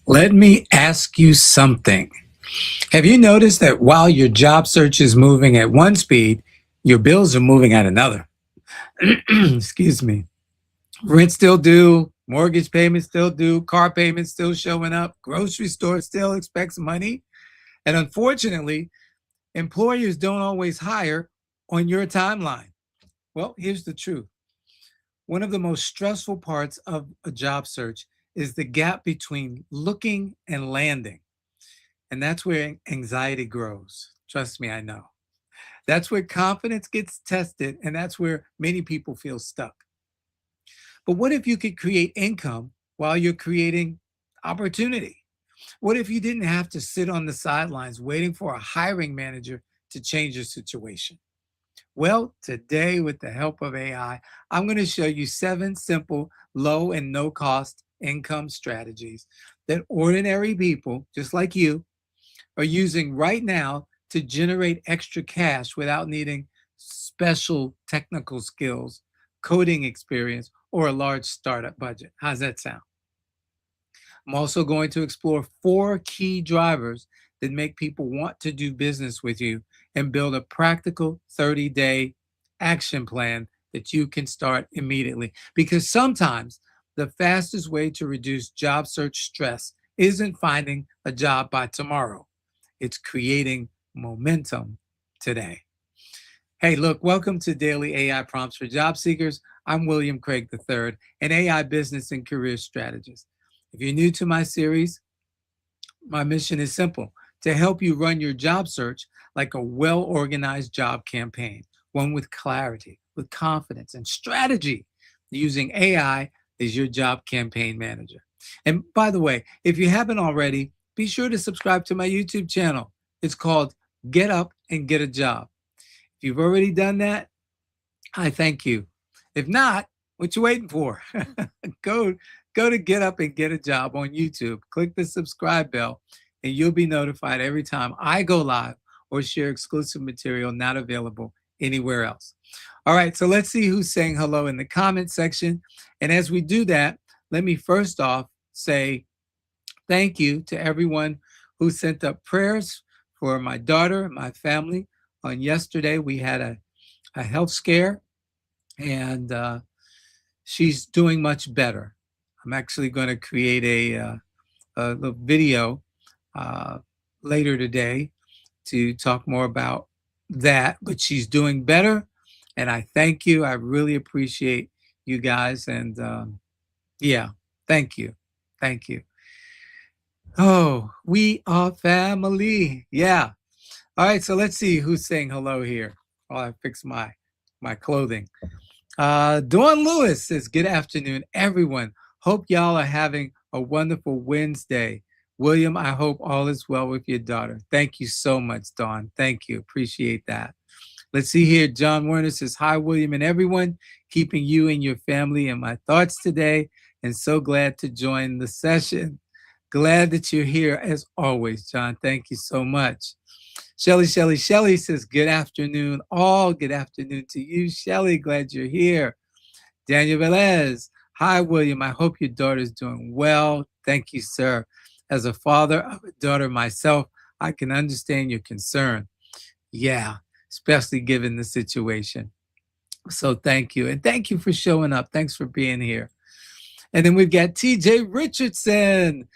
Let me ask you something. Have you noticed that while your job search is moving at one speed, your bills are moving at another? Excuse me. Rent still due, mortgage payments still due, car payments still showing up, grocery store still expects money. And unfortunately, employers don't always hire on your timeline. Well, here's the truth. One of the most stressful parts of a job search is the gap between looking and landing. And that's where anxiety grows. Trust me, I know. That's where confidence gets tested, and that's where many people feel stuck. But what if you could create income while you're creating opportunity? What if you didn't have to sit on the sidelines waiting for a hiring manager to change your situation? Well, today, with the help of AI, I'm going to show you 7 simple, low and no cost income strategies that ordinary people, just like you, are using right now to generate extra cash without needing special technical skills, coding experience, or a large startup budget. How's that sound? I'm also going to explore 4 key drivers that make people want to do business with you and build a practical 30-day action plan that you can start immediately. Because sometimes the fastest way to reduce job search stress isn't finding a job by tomorrow, it's creating momentum today. Hey, look, welcome to Daily AI Prompts for Job Seekers. I'm William Craig III, an AI business and career strategist. If you're new to my series, my mission is simple: to help you run your job search like a well organized job campaign, one with clarity, with confidence, and strategy, using AI as your job campaign manager. And by the way, if you haven't already, be sure to subscribe to my YouTube channel. It's called Get Up and Get a Job. If you've already done that, I thank you. If not, what you waiting for? go go to Get Up and Get a Job on YouTube. Click the subscribe bell, and you'll be notified every time I go live or share exclusive material not available anywhere else. All right, so let's see who's saying hello in the comment section. And as we do that, let me first off say thank you to everyone who sent up prayers for my daughter and my family. On yesterday, we had a health scare, and she's doing much better. I'm actually going to create a little video uh, later today to talk more about that, but she's doing better. And I thank you. I really appreciate you guys. And yeah, thank you. Thank you. Oh, we are family. Yeah. All right. So let's see who's saying hello here while I fix my clothing. Dawn Lewis says, good afternoon, everyone. Hope y'all are having a wonderful Wednesday. William, I hope all is well with your daughter. Thank you so much, Dawn. Thank you. Appreciate that. Let's see here. John Werner says, hi, William and everyone. Keeping you and your family in my thoughts today, and so glad to join the session. Glad that you're here as always, John. Thank you so much. Shelly says, good afternoon, all. Good afternoon to you, Shelly. Glad you're here. Daniel Velez, hi, William. I hope your daughter's doing well. Thank you, sir. As a father of a daughter myself, I can understand your concern. Yeah, especially given the situation. So thank you. And thank you for showing up. Thanks for being here. And then we've got TJ Richardson.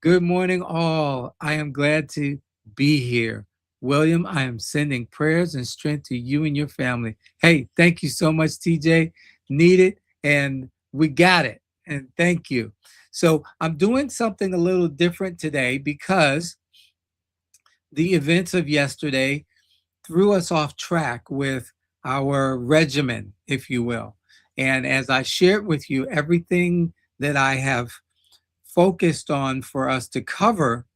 Good morning, all. I am glad to be here. William, I am sending prayers and strength to you and your family. Hey, thank you so much, TJ. Need it, and we got it. And thank you. So I'm doing something a little different today because the events of yesterday threw us off track with our regimen, if you will. And as I shared with you, everything that I have focused on for us to cover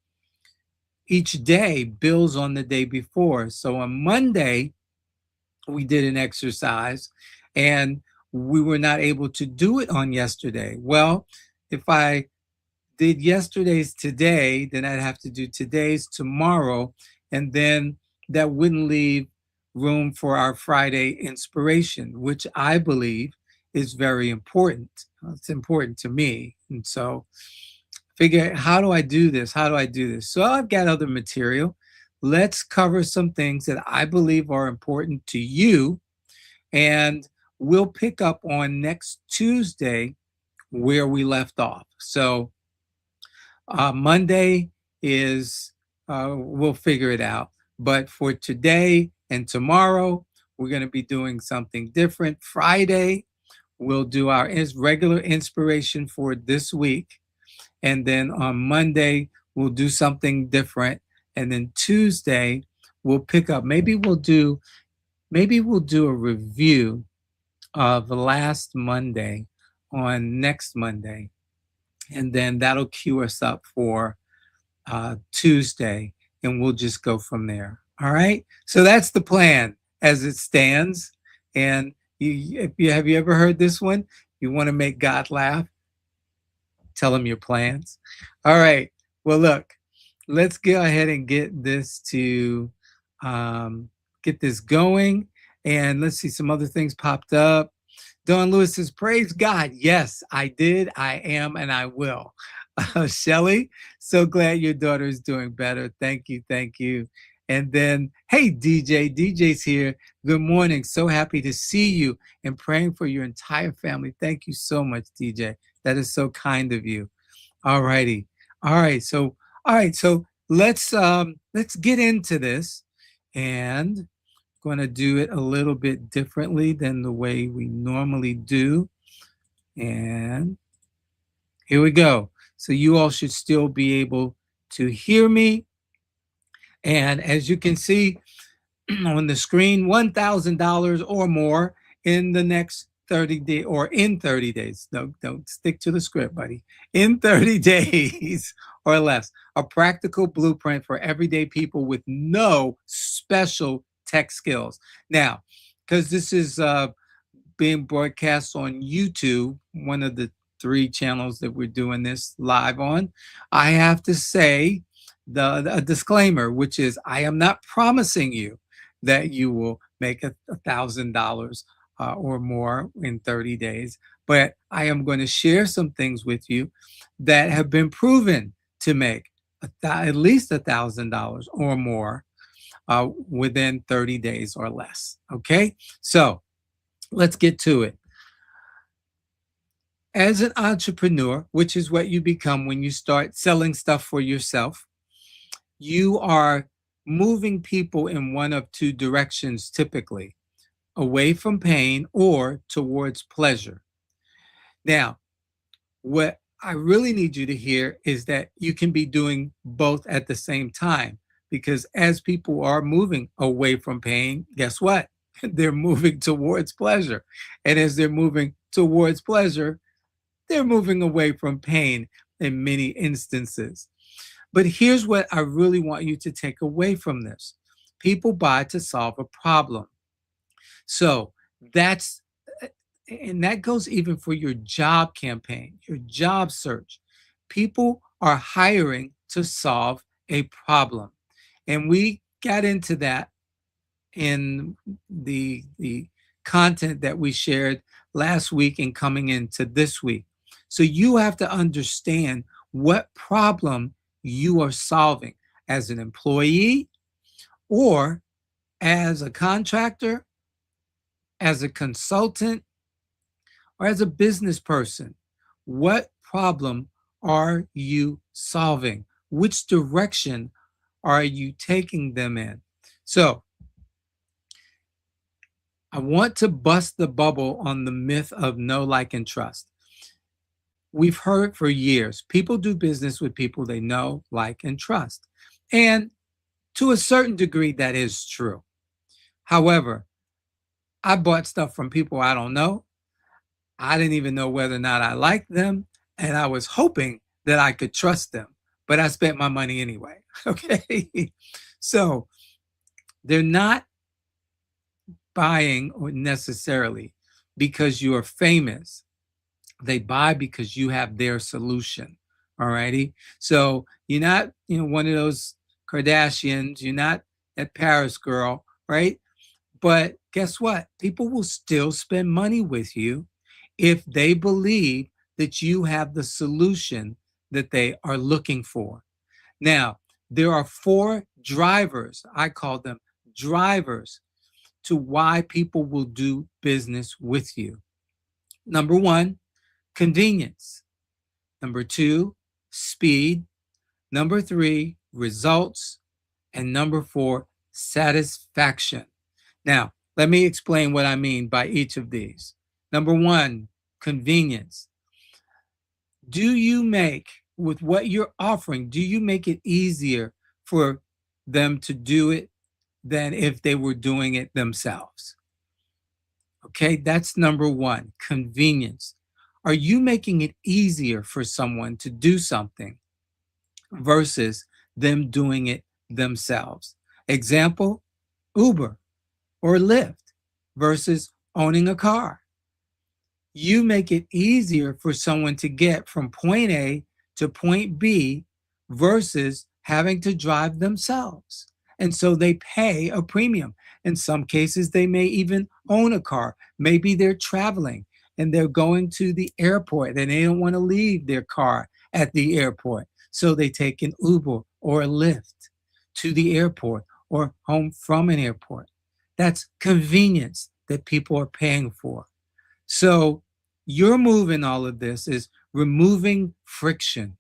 each day builds on the day before. So on Monday, we did an exercise and we were not able to do it on yesterday. Well, if I did yesterday's today, then I'd have to do today's tomorrow, and then that wouldn't leave room for our Friday inspiration, which I believe is very important. It's important to me. And so figure out, how do I do this? How do I do this? So I've got other material. Let's cover some things that I believe are important to you. And we'll pick up on next Tuesday where we left off. So Monday is, we'll figure it out. But for today and tomorrow, we're going to be doing something different. Friday, we'll do our regular inspiration for this week. And then on Monday, we'll do something different. And then Tuesday, we'll pick up. Maybe we'll do a review of last Monday on next Monday. And then that'll cue us up for Tuesday, and we'll just go from there. All right. So that's the plan as it stands. And have you ever heard this one? You want to make God laugh? Tell him your plans. All right. Well, look, let's go ahead and get this going. And let's see, some other things popped up. Dawn Lewis says, praise God. Yes, I did, I am, and I will. Shelly, so glad your daughter is doing better. Thank you. Thank you. And then, hey, DJ's here. Good morning. So happy to see you and praying for your entire family. Thank you so much, DJ. That is so kind of you. All righty. All right. So let's get into this, and going to do it a little bit differently than the way we normally do. And here we go. So you all should still be able to hear me. And as you can see on the screen, $1,000 or more in the next 30 days, or in 30 days. Don't stick to the script, buddy. In 30 days or less. A practical blueprint for everyday people with no special tech skills. Now, because this is being broadcast on YouTube, one of the 3 channels that we're doing this live on, I have to say a disclaimer, which is I am not promising you that you will make $1,000 or more in 30 days, but I am going to share some things with you that have been proven to make at least $1,000 or more within 30 days or less. Okay, so let's get to it. As an entrepreneur, which is what you become when you start selling stuff for yourself, you are moving people in one of 2 directions typically: away from pain or towards pleasure. Now, what I really need you to hear is that you can be doing both at the same time, because as people are moving away from pain, guess what? They're moving towards pleasure. And as they're moving towards pleasure, they're moving away from pain in many instances. But here's what I really want you to take away from this. People buy to solve a problem. So that goes even for your job campaign, your job search. People are hiring to solve a problem. And we got into that in the content that we shared last week and coming into this week. So you have to understand what problem you are solving as an employee, or as a contractor, as a consultant, or as a business person. What problem are you solving? Which direction are you taking them in? So I want to bust the bubble on the myth of know, like, and trust. We've heard for years, people do business with people they know, like, and trust. And to a certain degree, that is true. However, I bought stuff from people I don't know. I didn't even know whether or not I liked them. And I was hoping that I could trust them, but I spent my money anyway. Okay. So they're not buying necessarily because you are famous. They buy because you have their solution. All righty. So you're not, one of those Kardashians. You're not that Paris girl, right? But guess what? People will still spend money with you if they believe that you have the solution that they are looking for. Now, there are 4 drivers, I call them drivers, to why people will do business with you. Number 1, convenience. Number 2, speed. Number 3, results. And number 4, satisfaction. Now, let me explain what I mean by each of these. Number 1, convenience. Do you make, with what you're offering, do you make it easier for them to do it than if they were doing it themselves? Okay, that's number 1, convenience. Are you making it easier for someone to do something versus them doing it themselves? Example, Uber or Lyft versus owning a car. You make it easier for someone to get from point A to point B versus having to drive themselves. And so they pay a premium. In some cases, they may even own a car. Maybe they're traveling and they're going to the airport and they don't want to leave their car at the airport. So they take an Uber or a Lyft to the airport or home from an airport. That's convenience that people are paying for. So your move in all of this is removing friction,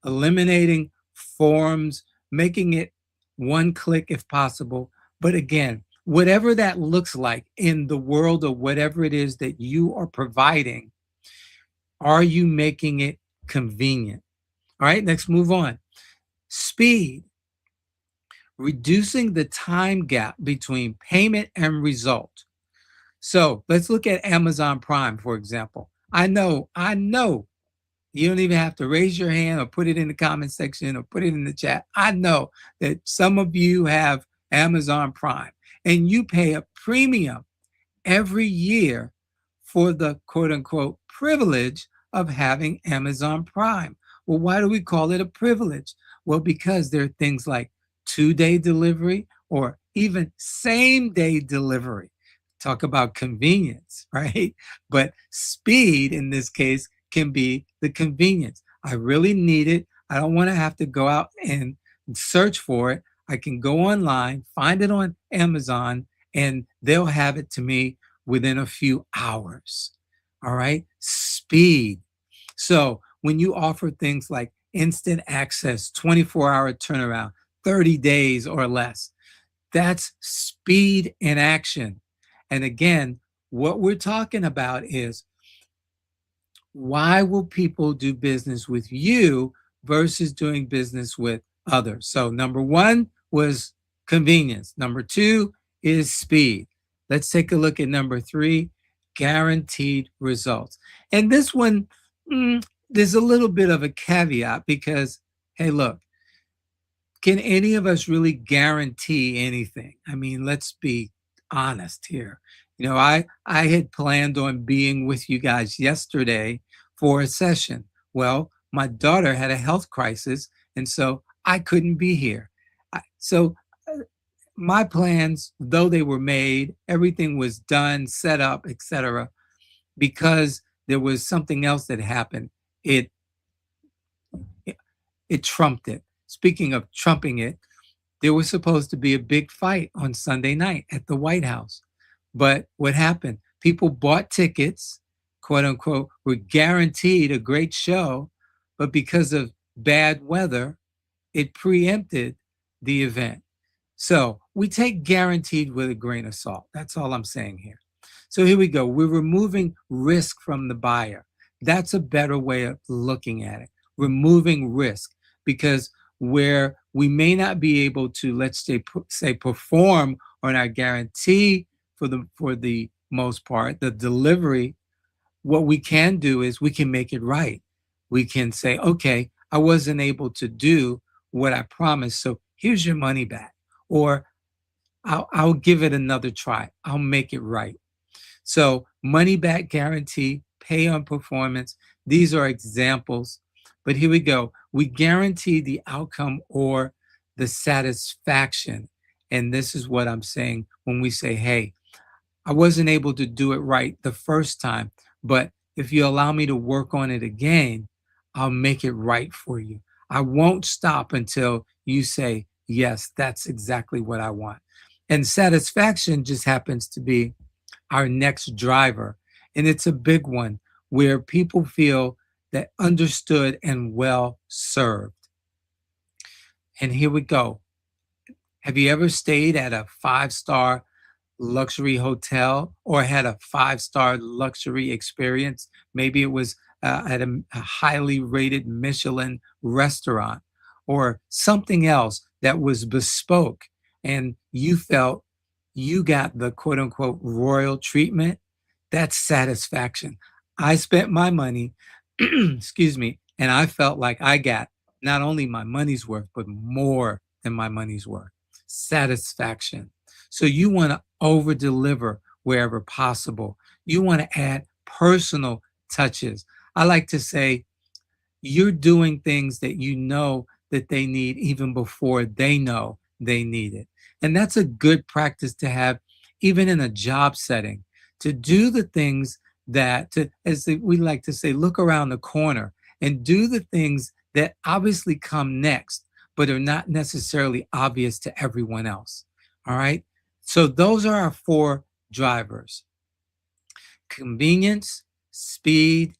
eliminating forms, making it one click if possible. But again, whatever that looks like in the world of whatever it is that you are providing, are you making it convenient? All right, let's move on. Speed, reducing the time gap between payment and result. So let's look at Amazon Prime, for example. I know, you don't even have to raise your hand or put it in the comment section or put it in the chat. I know that some of you have Amazon Prime and you pay a premium every year for the quote unquote privilege of having Amazon Prime. Well, why do we call it a privilege? Well, because there are things like 2-day delivery or even same-day delivery. Talk about convenience, right? But speed in this case can be the convenience. I really need it. I don't want to have to go out and search for it. I can go online, find it on Amazon, and they'll have it to me within a few hours. All right? Speed. So when you offer things like instant access, 24-hour turnaround, 30 days or less, that's speed in action. And again, what we're talking about is why will people do business with you versus doing business with others? So number 1 was convenience. Number 2 is speed. Let's take a look at number 3, guaranteed results. And this one, there's a little bit of a caveat because, hey, look, can any of us really guarantee anything? I mean, let's be honest here. You know, I had planned on being with you guys yesterday for a session. Well, my daughter had a health crisis, and so I couldn't be here. So my plans, though they were made, everything was done, set up, etc., because there was something else that happened. It trumped it. Speaking of trumping it, there was supposed to be a big fight on Sunday night at the White House. But what happened? People bought tickets, quote unquote, were guaranteed a great show, but because of bad weather, it preempted the event. So we take guaranteed with a grain of salt. That's all I'm saying here. So here we go. We're removing risk from the buyer. That's a better way of looking at it. Removing risk, because where we may not be able to, let's say perform on our guarantee for the most part, the delivery, what we can do is we can make it right. We can say, okay, I wasn't able to do what I promised, so here's your money back. Or I'll give it another try. I'll make it right. So money back guarantee, pay on performance. These are examples. But here we go. We guarantee the outcome or the satisfaction. And this is what I'm saying when we say, hey, I wasn't able to do it right the first time, but if you allow me to work on it again, I'll make it right for you. I won't stop until you say, yes, that's exactly what I want. And satisfaction just happens to be our next driver. And it's a big one where people feel that understood and well served. And here we go. Have you ever stayed at a 5-star luxury hotel or had a 5-star luxury experience? Maybe it was at a highly rated Michelin restaurant or something else that was bespoke, and you felt you got the quote unquote royal treatment. That's satisfaction. I spent my money, excuse me, and I felt like I got not only my money's worth, but more than my money's worth. Satisfaction. So you want to over deliver wherever possible. You want to add personal touches. I like to say you're doing things that you know that they need even before they know they need it. And that's a good practice to have even in a job setting, to do the things that, we like to say, look around the corner and do the things that obviously come next, but are not necessarily obvious to everyone else. All right. So those are our 4 drivers: convenience, speed,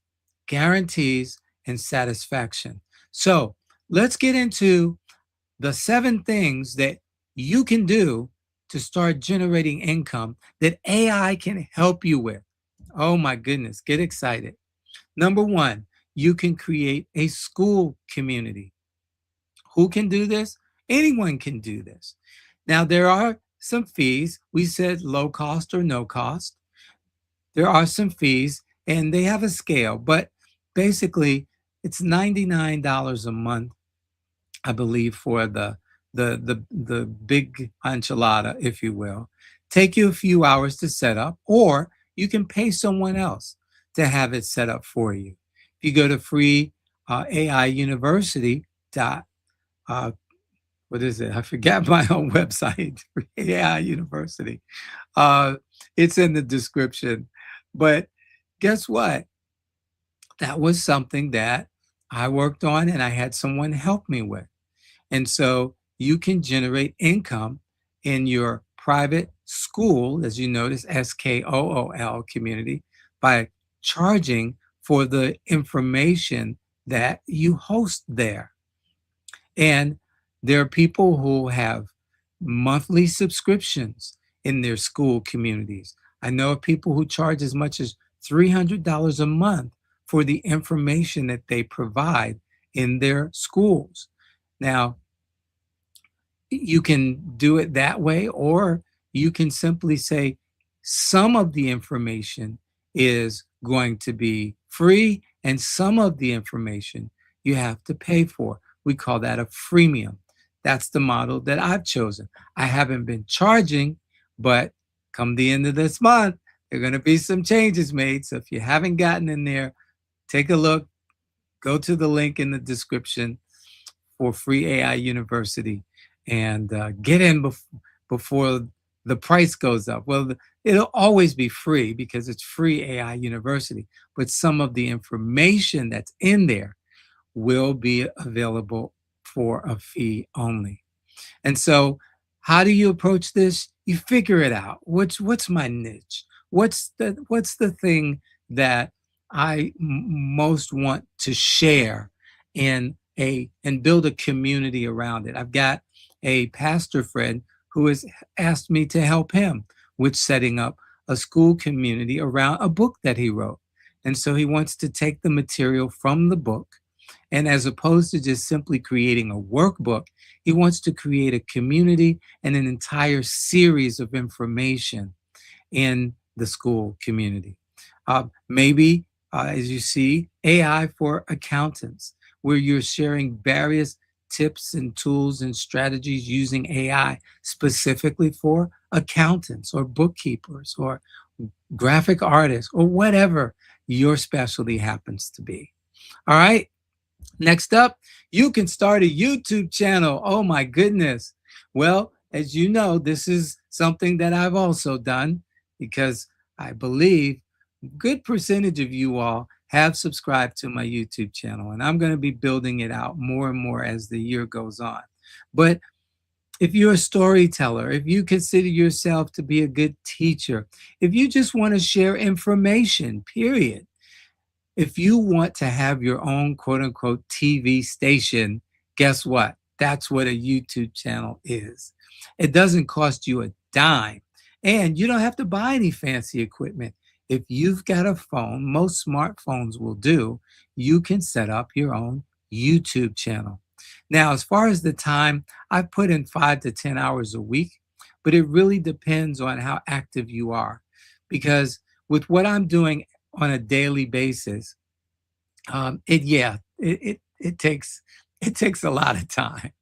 guarantees, and satisfaction. So let's get into the 7 things that you can do to start generating income that AI can help you with. Oh my goodness, get excited. Number 1, you can create a school community. Who can do this? Anyone can do this. Now, there are some fees. We said low cost or no cost. There are some fees and they have a scale, but basically it's $99 a month, I believe, for the big enchilada, if you will. Take you a few hours to set up, or you can pay someone else to have it set up for you. If you go to free AI University dot what is it? I forgot my own website, AI University. Uh, it's in the description. But guess what? That was something that I worked on and I had someone help me with. And so you can generate income in your private school, as you notice, SKOOL community, by charging for the information that you host there. And there are people who have monthly subscriptions in their school communities. I know of people who charge as much as $300 a month for the information that they provide in their schools. Now, you can do it that way, or you can simply say some of the information is going to be free and some of the information you have to pay for. We call that a freemium. That's the model that I've chosen. I haven't been charging, but come the end of this month, there are going to be some changes made. So if you haven't gotten in there, take a look, go to the link in the description for free AI University and get in before the price goes up. Well, it'll always be free because it's free AI University, but some of the information that's in there will be available for a fee only. And so, how do you approach this? You figure it out. What's my niche? What's the thing that I most want to share in and build a community around it? I've got a pastor friend who has asked me to help him with setting up a school community around a book that he wrote. And so he wants to take the material from the book, and as opposed to just simply creating a workbook, he wants to create a community and an entire series of information in the school community. Maybe, as you see, AI for accountants, where you're sharing various tips and tools and strategies using AI specifically for accountants or bookkeepers or graphic artists or whatever your specialty happens to be. All right. Next up, you can start a YouTube channel. Oh my goodness. Well, as you know, this is something that I've also done because I believe a good percentage of you all have subscribed to my YouTube channel, and I'm going to be building it out more and more as the year goes on. But if you're a storyteller, if you consider yourself to be a good teacher, if you just want to share information, period, if you want to have your own quote unquote TV station, guess what? That's what a YouTube channel is. It doesn't cost you a dime, and you don't have to buy any fancy equipment. If you've got a phone, most smartphones will do, you can set up your own YouTube channel. Now, as far as the time, I put in 5 to 10 hours a week, but it really depends on how active you are. Because with what I'm doing on a daily basis, it takes a lot of time.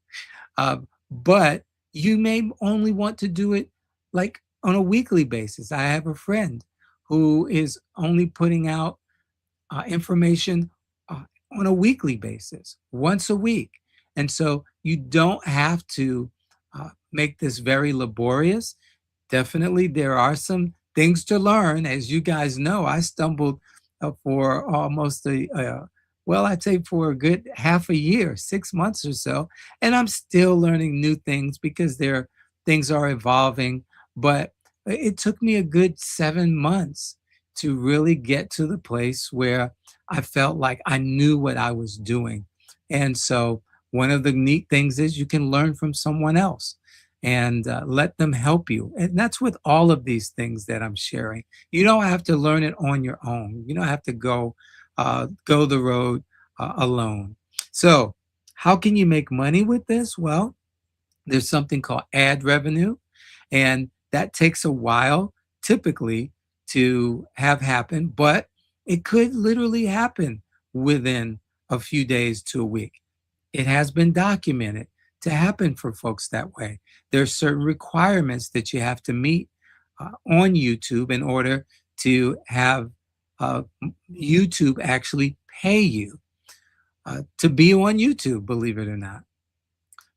But you may only want to do it like on a weekly basis. I have a friend who is only putting out information on a weekly basis, once a week. And so you don't have to make this very laborious. Definitely, there are some things to learn. As you guys know, I stumbled for almost well, I'd say for a good half a year, 6 months or so. And I'm still learning new things because things are evolving. But it took me a good 7 months to really get to the place where I felt like I knew what I was doing. And so one of the neat things is you can learn from someone else and let them help you. And that's with all of these things that I'm sharing. You don't have to learn it on your own. You don't have to go the road alone. So how can you make money with this? Well, there's something called ad revenue, and that takes a while typically to have happen, but it could literally happen within a few days to a week. It has been documented to happen for folks that way. There are certain requirements that you have to meet on YouTube in order to have YouTube actually pay you to be on YouTube, believe it or not.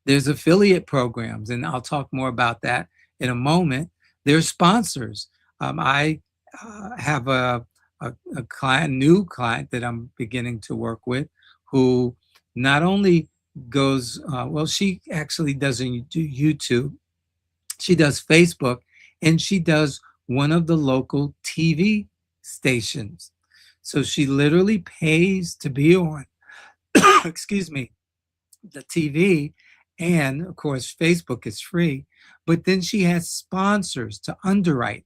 There's affiliate programs, and I'll talk more about that in a moment. There's sponsors. I have a new client that I'm beginning to work with who not only goes, well, she actually doesn't do YouTube, she does Facebook, and she does one of the local TV stations. So she literally pays to be on, excuse me, the TV. And of course, Facebook is free, but then she has sponsors to underwrite.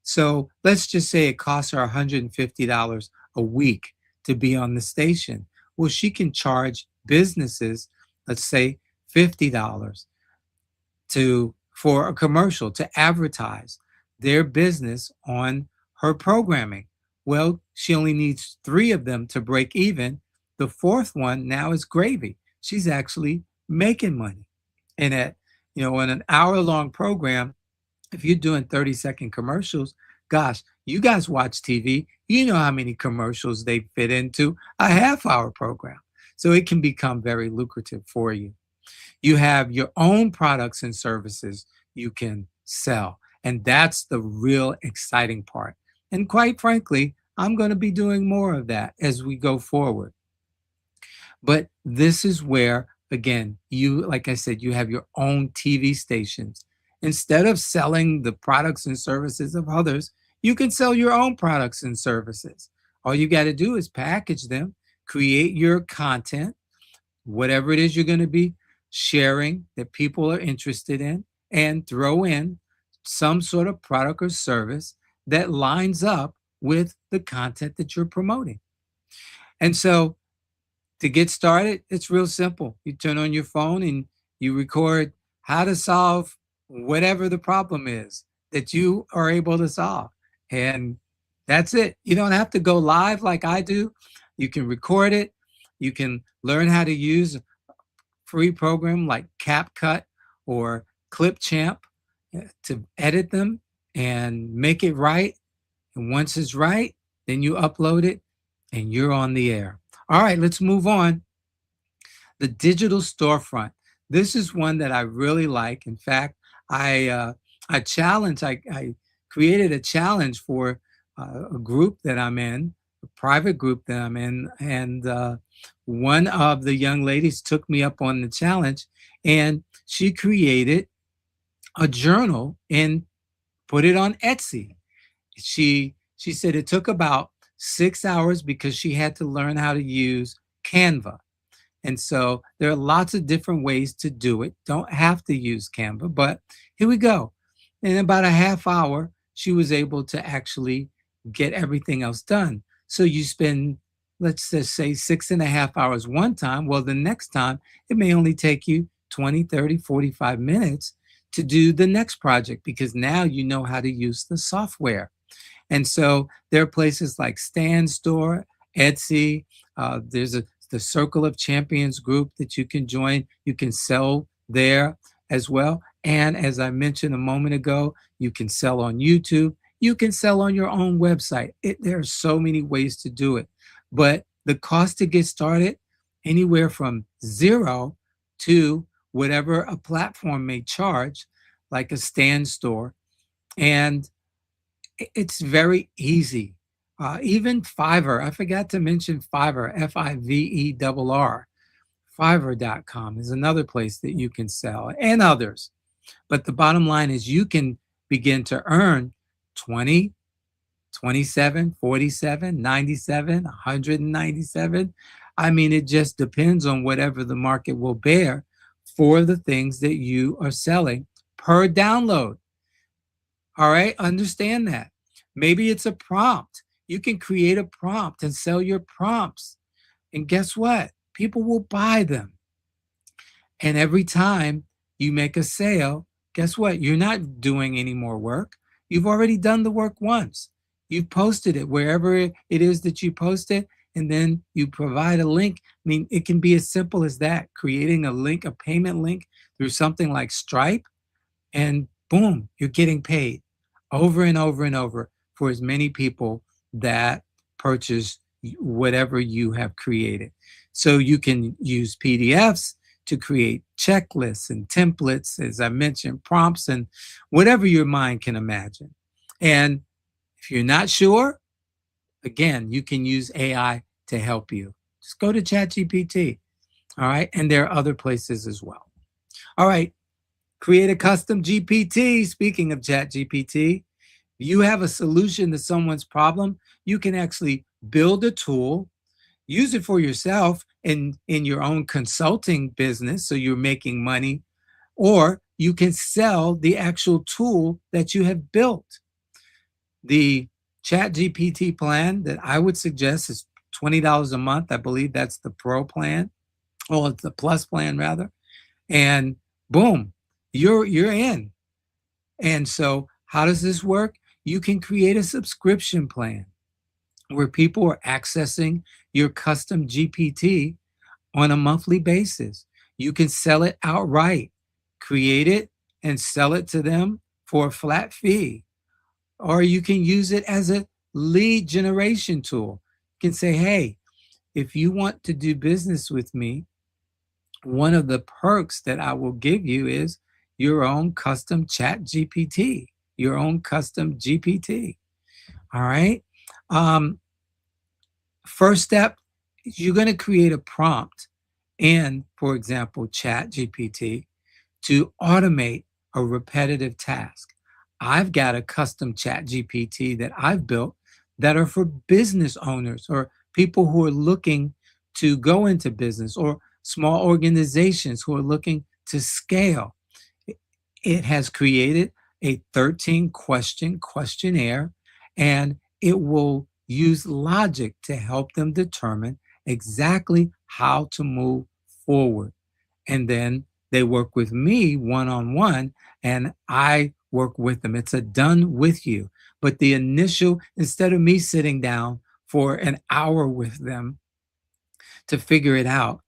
So let's just say it costs her $150 a week to be on the station. Well, she can charge businesses, let's say $50 for a commercial to advertise their business on her programming. Well, she only needs 3 of them to break even. The 4th one now is gravy. She's actually making money. And in an hour-long program, if you're doing 30-second commercials, gosh, you guys watch TV, you know how many commercials they fit into a half-hour program. So it can become very lucrative for you. You have your own products and services you can sell. And that's the real exciting part. And quite frankly, I'm going to be doing more of that as we go forward. But this is where, again, like I said, you have your own TV stations. Instead of selling the products and services of others, you can sell your own products and services. All you got to do is package them, create your content, whatever it is you're going to be sharing that people are interested in, and throw in some sort of product or service that lines up with the content that you're promoting. And so to get started, it's real simple. You turn on your phone and you record how to solve whatever the problem is that you are able to solve. And that's it. You don't have to go live like I do. You can record it. You can learn how to use a free program like CapCut or Clipchamp to edit them and make it right. And once it's right, then you upload it and you're on the air. All right, let's move on. The digital storefront. This is one that I really like. In fact, I created a challenge for a group that I'm in private group them, and one of the young ladies took me up on the challenge, and she created a journal and put it on Etsy. She said it took about 6 hours because she had to learn how to use Canva. And so there are lots of different ways to do it. Don't have to use Canva, but here we go. In about a half hour, she was able to actually get everything else done. So you spend, let's just say 6.5 hours one time. Well, the next time, it may only take you 20, 30, 45 minutes to do the next project because now you know how to use the software. And so there are places like Stan Store, Etsy. There's the Circle of Champions group that you can join. You can sell there as well. And as I mentioned a moment ago, you can sell on YouTube. You can sell on your own website. There are so many ways to do it. But the cost to get started, anywhere from zero to whatever a platform may charge, like a Stan Store. And it's very easy. Even Fiverr, I forgot to mention Fiverr, Fiverr. Fiverr.com is another place that you can sell, and others. But the bottom line is you can begin to earn 20, 27, 47, 97, 197. I mean, it just depends on whatever the market will bear for the things that you are selling per download. All right, understand that. Maybe it's a prompt. You can create a prompt and sell your prompts. And guess what? People will buy them. And every time you make a sale, guess what? You're not doing any more work. You've already done the work once. You've posted it wherever it is that you post it, and then you provide a link. I mean, it can be as simple as that, creating a link, a payment link through something like Stripe, and boom, you're getting paid over and over and over for as many people that purchase whatever you have created. So you can use PDFs to create checklists and templates, as I mentioned, prompts, and whatever your mind can imagine. And if you're not sure, again, you can use AI to help you. Just go to ChatGPT. All right. And there are other places as well. All right. Create a custom GPT. Speaking of ChatGPT, you have a solution to someone's problem. You can actually build a tool, use it for yourself in your own consulting business, so you're making money, or you can sell the actual tool that you have built. The ChatGPT plan that I would suggest is $20 a month. I believe that's the Pro plan, or it's the Plus plan rather. And boom, you're in. And so how does this work? You can create a subscription plan where people are accessing your custom GPT on a monthly basis. You can sell it outright, create it and sell it to them for a flat fee. Or you can use it as a lead generation tool. You can say, hey, if you want to do business with me, one of the perks that I will give you is your own custom chat GPT, your own custom GPT. All right. First step, you're going to create a prompt in, for example, chat GPT to automate a repetitive task. I've got a custom chat GPT that I've built that are for business owners or people who are looking to go into business, or small organizations who are looking to scale. It has created a 13-question questionnaire, and it will use logic to help them determine exactly how to move forward. And then they work with me one-on-one, and I work with them. It's a done with you. But the initial, instead of me sitting down for an hour with them to figure it out,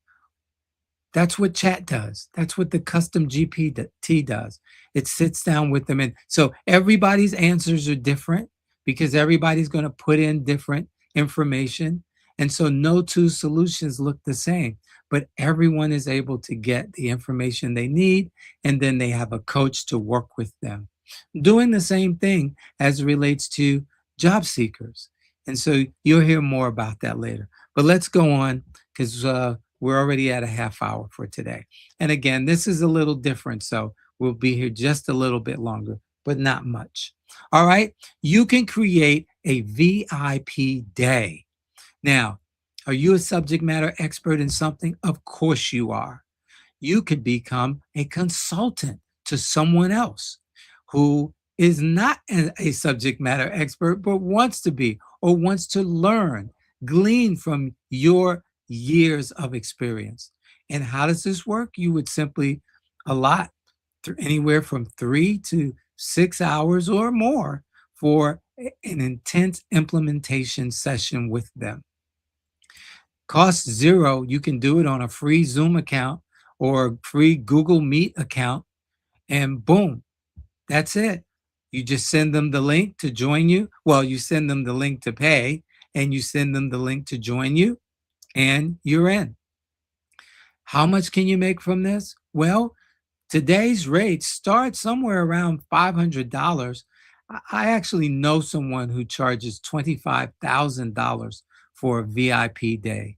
that's what chat does. That's what the custom GPT does. It sits down with them. And so everybody's answers are different because everybody's going to put in different information. And so no two solutions look the same, but everyone is able to get the information they need. And then they have a coach to work with them. Doing the same thing as it relates to job seekers. And so you'll hear more about that later. But let's go on because we're already at a half hour for today. And again, this is a little different. So we'll be here just a little bit longer, but not much. All right. You can create a VIP day. Now, are you a subject matter expert in something? Of course you are. You could become a consultant to someone else who is not a subject matter expert, but wants to be or wants to learn, glean from your years of experience. And how does this work? You would simply allot anywhere from 3 to 6 hours or more for an intense implementation session with them. Cost zero. You can do it on a free Zoom account or a free Google Meet account, and boom, that's it. You just send them the link to join you. Well, you send them the link to pay, and you send them the link to join you, and you're in. How much can you make from this? Well, today's rates start somewhere around $500. I actually know someone who charges $25,000 for a VIP day.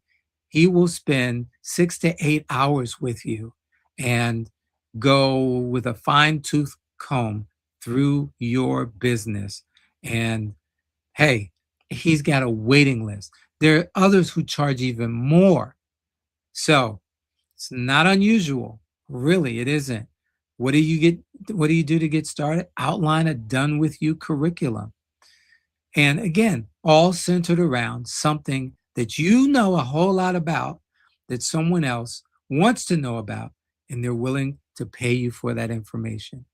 He will spend 6 to 8 hours with you and go with a fine tooth comb through your business. And hey, he's got a waiting list. There are others who charge even more. So it's not unusual. Really, it isn't. What do you do to get started? Outline a done with you curriculum. And again, all centered around something that you know a whole lot about that someone else wants to know about, and they're willing to pay you for that information.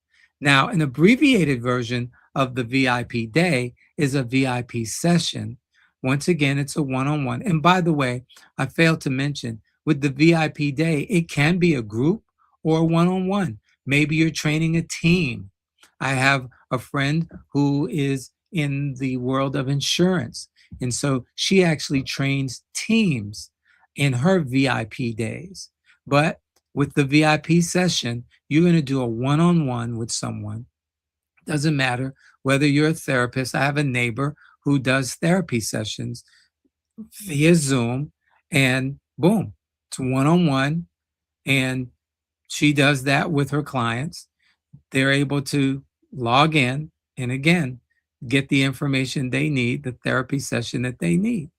Now, an abbreviated version of the VIP day is a VIP session. Once again, it's a one on one. And by the way, I failed to mention with the VIP day, it can be a group or one on one. Maybe you're training a team. I have a friend who is in the world of insurance. And so she actually trains teams in her VIP days. But with the VIP session, you're going to do a one on one with someone. Doesn't matter whether you're a therapist. I have a neighbor who does therapy sessions via Zoom, and boom, it's one on one. And she does that with her clients. They're able to log in and again get the information they need, the therapy session that they need.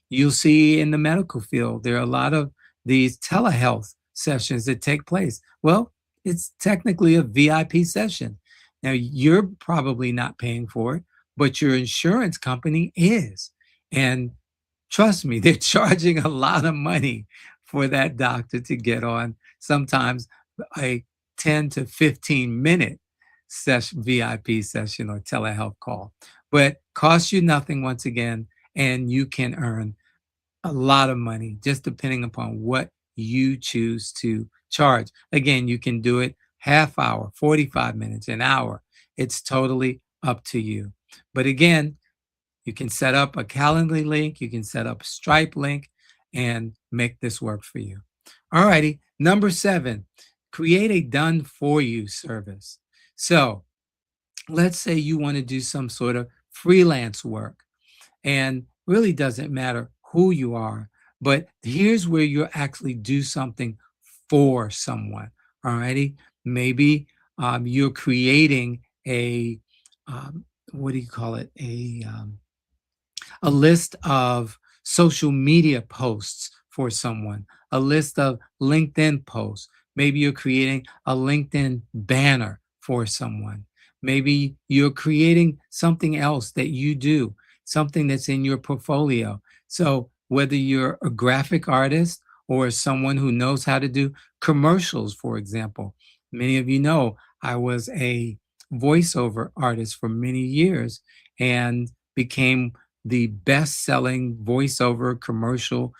You'll see in the medical field, there are a lot of these telehealth sessions that take place. Well, it's technically a VIP session. Now, you're probably not paying for it, but your insurance company is. And trust me, they're charging a lot of money for that doctor to get on sometimes a 10 to 15-minute VIP session or telehealth call. But costs you nothing once again, and you can earn a lot of money just depending upon what you choose to charge. Again, you can do it half hour, 45 minutes, an hour. It's totally up to you. But again, you can set up a Calendly link, you can set up a Stripe link, and make this work for you. All righty. Number 7, create a done for you service. So let's say you want to do some sort of freelance work, and really doesn't matter who you are, but here's where you actually do something for someone. All righty. Maybe you're creating a, what do you call it? A list of social media posts for someone, a list of LinkedIn posts. Maybe you're creating a LinkedIn banner for someone. Maybe you're creating something else that you do, something that's in your portfolio. So whether you're a graphic artist or someone who knows how to do commercials, for example, many of you know I was a voiceover artist for many years and became the best-selling voiceover commercial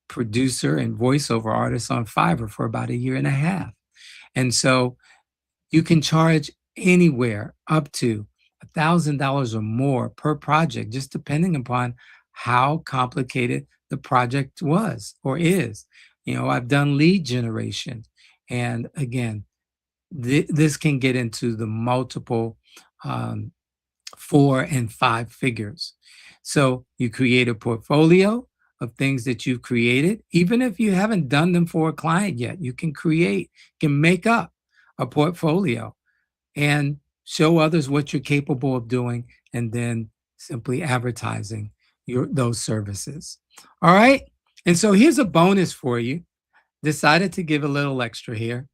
producer and voiceover artist on Fiverr for about a year and a half. And so you can charge anywhere up to $1,000 or more per project, just depending upon how complicated the project was or is. I've done lead generation. And again, this can get into the multiple 4 and 5 figures. So you create a portfolio of things that you've created. Even if you haven't done them for a client yet, you can make up a portfolio and show others what you're capable of doing, and then simply advertising those services. All right. And so here's a bonus for you. Decided to give a little extra here.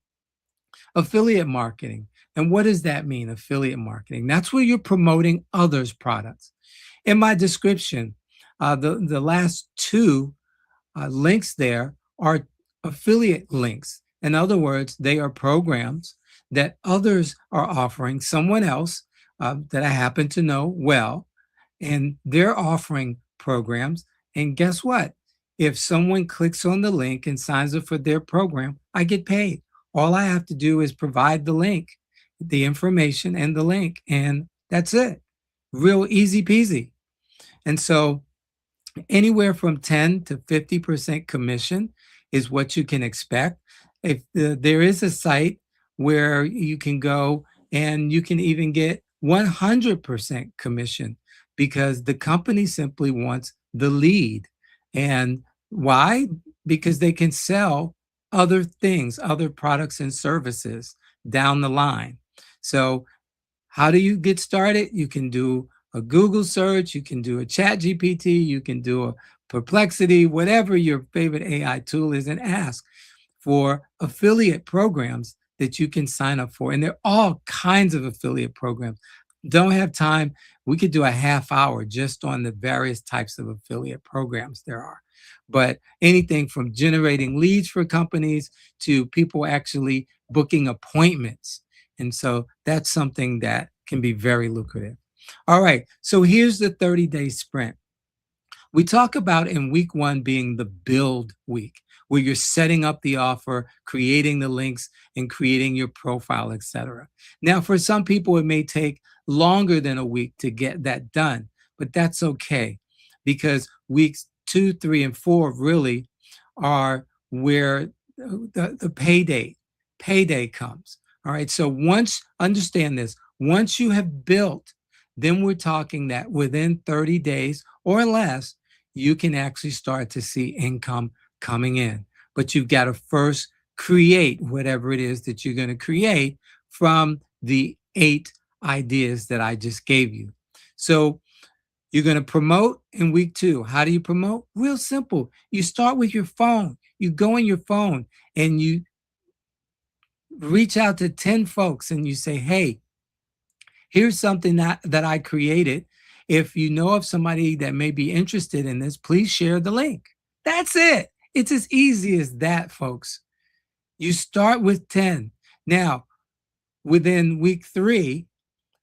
Affiliate marketing. And what does that mean? Affiliate marketing. That's where you're promoting others' products. In my description, the last two links there are affiliate links. In other words, they are programs that others are offering, someone else that I happen to know well, and they're offering programs. And guess what? If someone clicks on the link and signs up for their program, I get paid. All I have to do is provide the link, the information, and the link, and that's it. Real easy peasy. And so anywhere from 10 to 50% commission is what you can expect. If there is a site where you can go and you can even get 100% commission because the company simply wants the lead. And why? Because they can sell other things, other products and services down the line. So how do you get started? You can do a Google search, you can do a Chat GPT, you can do a Perplexity, whatever your favorite AI tool is, and ask for affiliate programs that you can sign up for. And there are all kinds of affiliate programs. Don't have time. We could do a half hour just on the various types of affiliate programs there are. But anything from generating leads for companies to people actually booking appointments. And so that's something that can be very lucrative. All right, so here's the 30-day sprint. We talk about in week 1 being the build week, where you're setting up the offer, creating the links, and creating your profile, etc. Now, for some people, it may take longer than a week to get that done, but that's okay because weeks 2, 3, and 4 really are where the payday comes. All right, so understand this, once you have built, then we're talking that within 30 days or less, you can actually start to see income coming in. But you've got to first create whatever it is that you're going to create from the 8 ideas that I just gave you. So you're going to promote in week 2. How do you promote? Real simple. You start with your phone. You go on your phone and you reach out to 10 folks and you say, hey, here's something that I created. If you know of somebody that may be interested in this, please share the link. That's it. It's as easy as that, folks. You start with 10. Now, within week 3,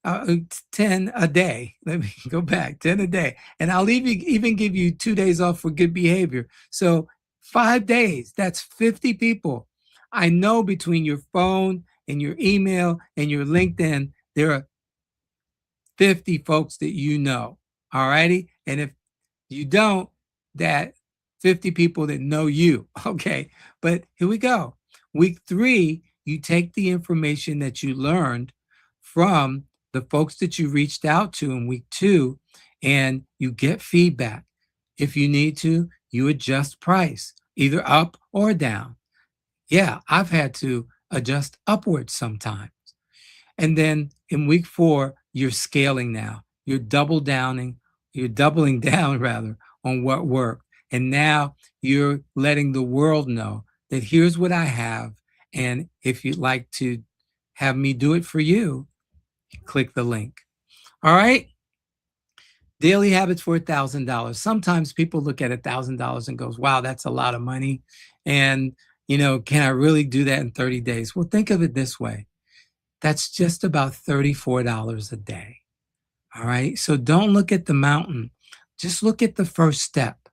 10 a day. Let me go back, 10 a day. And I'll even give you 2 days off for good behavior. So 5 days, that's 50 people. I know between your phone and your email and your LinkedIn, there are 50 folks that you know. All righty. And if you don't, that 50 people that know you. Okay. But here we go. Week 3, you take the information that you learned from the folks that you reached out to in week 2 and you get feedback. If you need to, you adjust price, either up or down. Yeah, I've had to adjust upwards sometimes. And then in week 4, you're scaling now. You're doubling down rather on what worked. And now you're letting the world know that here's what I have. And if you'd like to have me do it for you, click the link. All right. Daily habits for $1,000. Sometimes people look at $1,000 and goes, wow, that's a lot of money. And, can I really do that in 30 days? Well, think of it this way. That's just about $34 a day. All right. So don't look at the mountain. Just look at the first step.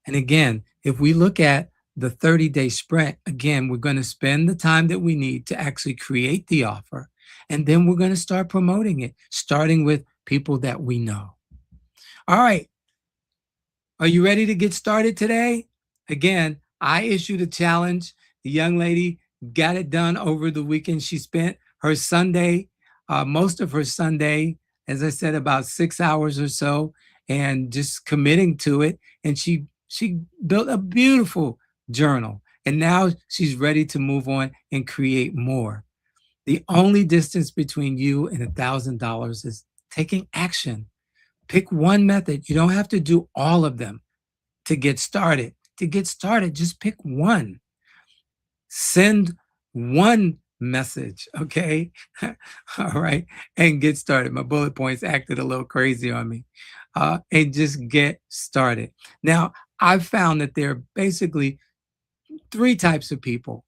And again, if we look at the 30-day sprint, again, we're going to spend the time that we need to actually create the offer. And then we're going to start promoting it, starting with people that we know. All right. Are you ready to get started today? Again, I issued a challenge. The young lady got it done over the weekend. She spent her Sunday, most of her Sunday, as I said, about 6 hours or so. and just committing to it. And she built a beautiful journal. And now she's ready to move on and create more. The only distance between you and $1,000 is taking action. Pick one method. You don't have to do all of them to get started. To get started, just pick one. Send one message, okay? All right, and get started. My bullet points acted a little crazy on me. And just get started. Now, I've found that there are basically three types of people.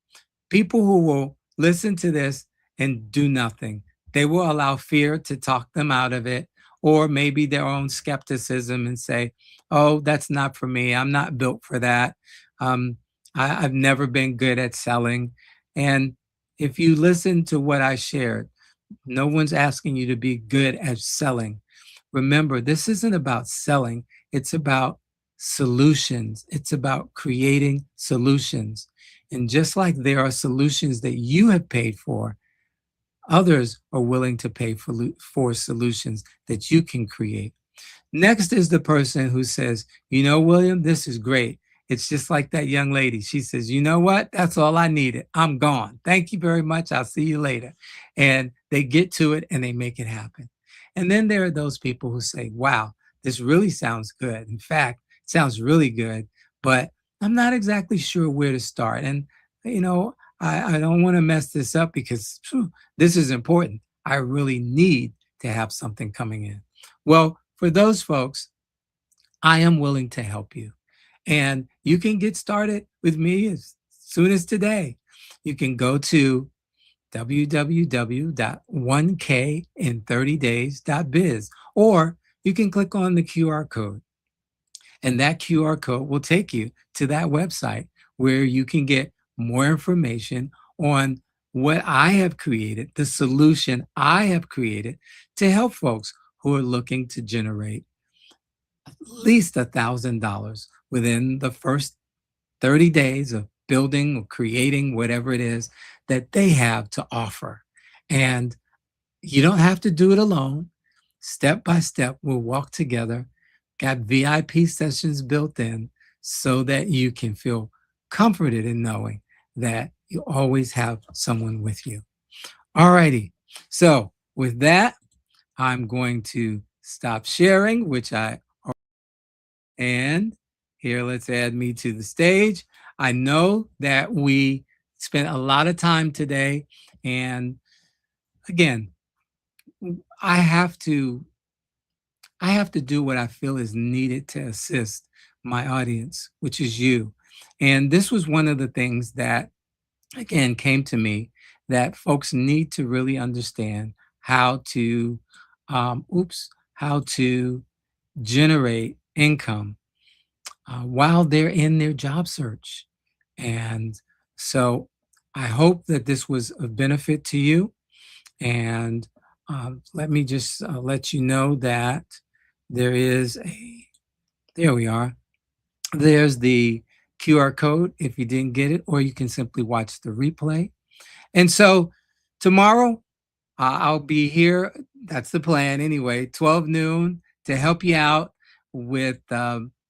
People who will listen to this and do nothing. They will allow fear to talk them out of it, or maybe their own skepticism and say, oh, that's not for me. I'm not built for that. Um, I've never been good at selling. And if you listen to what I shared, no one's asking you to be good at selling. Remember, this isn't about selling, it's about solutions. It's about creating solutions. And just like there are solutions that you have paid for, others are willing to pay for solutions that you can create. Next is the person who says, you know, William, this is great. It's just like that young lady. She says, you know what? That's all I needed. I'm gone. Thank you very much. I'll see you later. And they get to it and they make it happen. And then there are those people who say, wow, this really sounds good. In fact, it sounds really good, but I'm not exactly sure where to start. And, you know, I don't want to mess this up because this is important. I really need to have something coming in. Well, for those folks, I am willing to help you. And you can get started with me as soon as today. You can go to www.1kin30days.biz, or you can click on the QR code. And that QR code will take you to that website where you can get more information on what I have created, the solution I have created to help folks who are looking to generate at least $1,000 within the first 30 days of building or creating whatever it is that they have to offer. And you don't have to do it alone. Step by step, we'll walk together. Got VIP sessions built in so that you can feel comforted in knowing that you always have someone with you. All righty. So with that, I'm going to stop sharing, which and here, let's add me to the stage. I know that we spent a lot of time today. And again, I have to do what I feel is needed to assist my audience, which is you. And this was one of the things that, again, came to me that folks need to really understand how to, how to generate income while they're in their job search. And so I hope that this was of benefit to you. And let me just let you know that there we are. There's the QR code if you didn't get it, or you can simply watch the replay. And so tomorrow, I'll be here. That's the plan anyway, 12 noon, to help you out with,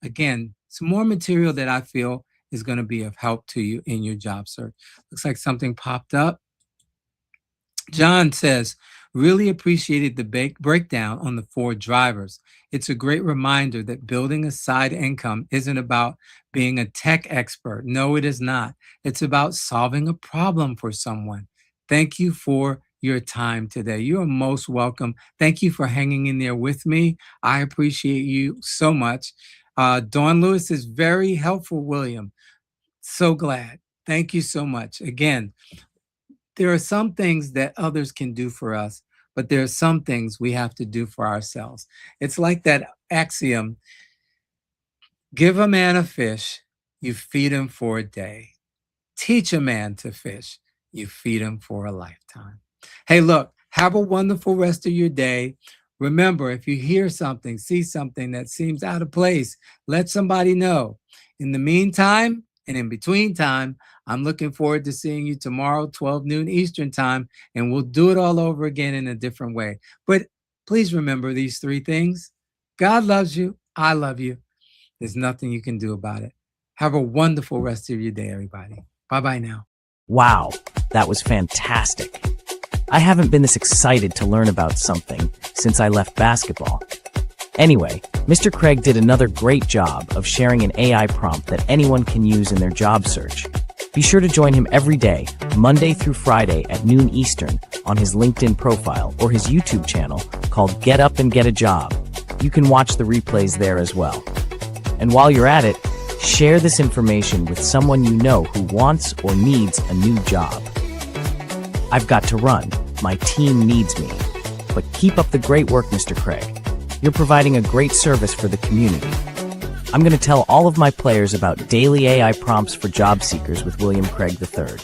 again, some more material that I feel is going to be of help to you in your job search. Looks like something popped up. John says, really appreciated the breakdown on the 4 drivers. It's a great reminder that building a side income isn't about being a tech expert. No, it is not. It's about solving a problem for someone. Thank you for your time today. You are most welcome. Thank you for hanging in there with me. I appreciate you so much. Dawn Lewis is very helpful, William. So glad. Thank you so much. Again, there are some things that others can do for us, but there are some things we have to do for ourselves. It's like that axiom, give a man a fish, you feed him for a day. Teach a man to fish, you feed him for a lifetime. Hey, look, have a wonderful rest of your day. Remember, if you hear something, see something that seems out of place, let somebody know. In the meantime, and in between time, I'm looking forward to seeing you tomorrow, 12 noon Eastern time, and we'll do it all over again in a different way. But please remember these 3 things. God loves you. I love you. There's nothing you can do about it. Have a wonderful rest of your day, everybody. Bye-bye now. Wow, that was fantastic. I haven't been this excited to learn about something since I left basketball. Anyway, Mr. Craig did another great job of sharing an AI prompt that anyone can use in their job search. Be sure to join him every day, Monday through Friday at noon Eastern, on his LinkedIn profile or his YouTube channel called Get Up and Get a Job. You can watch the replays there as well. And while you're at it, share this information with someone you know who wants or needs a new job. I've got to run. My team needs me. But keep up the great work, Mr. Craig. You're providing a great service for the community. I'm going to tell all of my players about daily AI prompts for job seekers with William Craig III.